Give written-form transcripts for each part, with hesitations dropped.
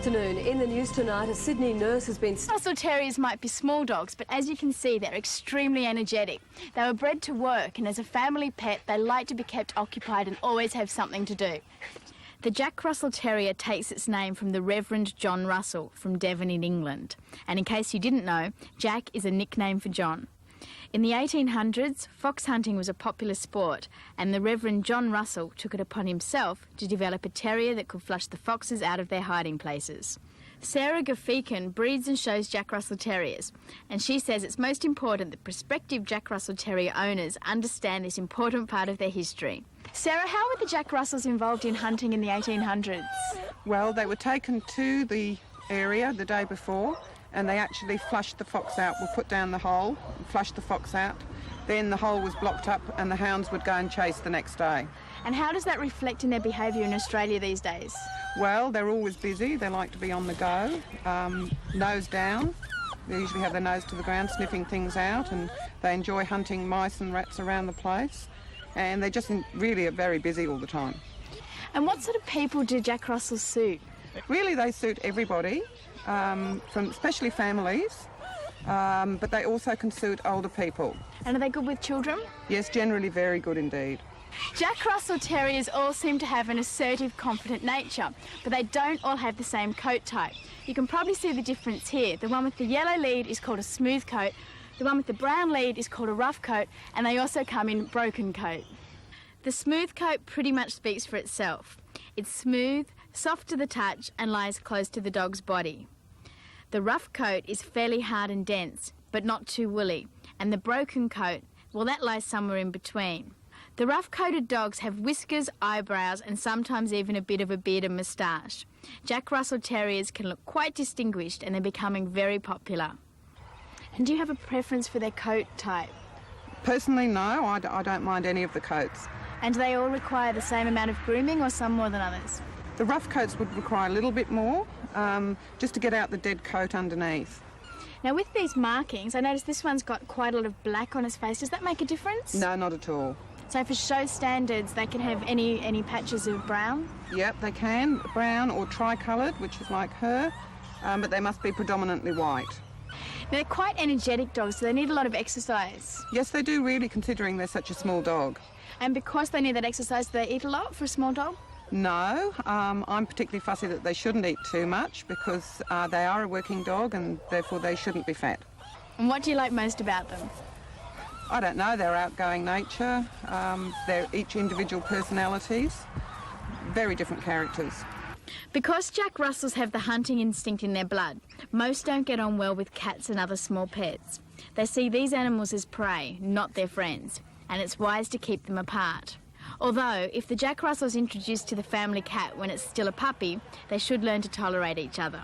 Afternoon. In the news tonight, a Sydney nurse has been... Russell Terriers might be small dogs, but as you can see, they're extremely energetic. They were bred to work, and as a family pet, they like to be kept occupied and always have something to do. The Jack Russell Terrier takes its name from the Reverend John Russell from Devon in England. And in case you didn't know, Jack is a nickname for John. In the 1800s, fox hunting was a popular sport, and the Reverend John Russell took it upon himself to develop a terrier that could flush the foxes out of their hiding places. Sarah Gaffican breeds and shows Jack Russell Terriers, and she says it's most important that prospective Jack Russell Terrier owners understand this important part of their history. Sarah, how were the Jack Russells involved in hunting in the 1800s? Well, they were taken to the area the day before, and they actually flushed the fox out. We'll put down the hole and flush the fox out. Then the hole was blocked up and the hounds would go and chase the next day. And how does that reflect in their behaviour in Australia these days? Well, they're always busy. They like to be on the go, nose down. They usually have their nose to the ground, sniffing things out, and they enjoy hunting mice and rats around the place. And they just really are very busy all the time. And what sort of people do Jack Russells suit? Really, they suit everybody. From especially families, but they also can suit older people. And are they good with children? Yes, generally very good indeed. Jack Russell Terriers all seem to have an assertive, confident nature, but they don't all have the same coat type. You can probably see the difference here. The one with the yellow lead is called a smooth coat, the one with the brown lead is called a rough coat, and they also come in broken coat. The smooth coat pretty much speaks for itself. It's smooth, soft to the touch, and lies close to the dog's body. The rough coat is fairly hard and dense, but not too woolly, and the broken coat, well, that lies somewhere in between. The rough-coated dogs have whiskers, eyebrows, and sometimes even a bit of a beard and moustache. Jack Russell Terriers can look quite distinguished, and they're becoming very popular. And do you have a preference for their coat type? Personally, no, I don't mind any of the coats. And do they all require the same amount of grooming, or some more than others? The rough coats would require a little bit more, just to get out the dead coat underneath. Now with these markings, I noticed this one's got quite a lot of black on his face. Does that make a difference? No, not at all. So for show standards, they can have any patches of brown? Yep, they can, brown or tri-coloured, which is like her, but they must be predominantly white. Now, they're quite energetic dogs, so they need a lot of exercise. Yes, they do really, considering they're such a small dog. And because they need that exercise, do they eat a lot for a small dog? No, I'm particularly fussy that they shouldn't eat too much because they are a working dog and therefore they shouldn't be fat. And what do you like most about them? I don't know, their outgoing nature, their each individual personalities, very different characters. Because Jack Russells have the hunting instinct in their blood, most don't get on well with cats and other small pets. They see these animals as prey, not their friends, and it's wise to keep them apart. Although, if the Jack Russell's introduced to the family cat when it's still a puppy, they should learn to tolerate each other.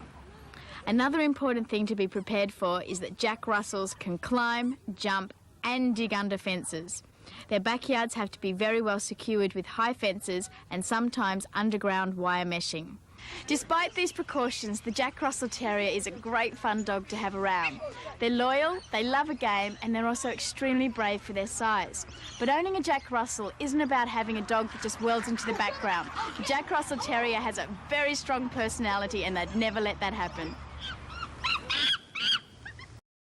Another important thing to be prepared for is that Jack Russells can climb, jump, and dig under fences. Their backyards have to be very well secured with high fences and sometimes underground wire meshing. Despite these precautions, the Jack Russell Terrier is a great fun dog to have around. They're loyal, they love a game, and they're also extremely brave for their size. But owning a Jack Russell isn't about having a dog that just whirls into the background. The Jack Russell Terrier has a very strong personality, and they'd never let that happen.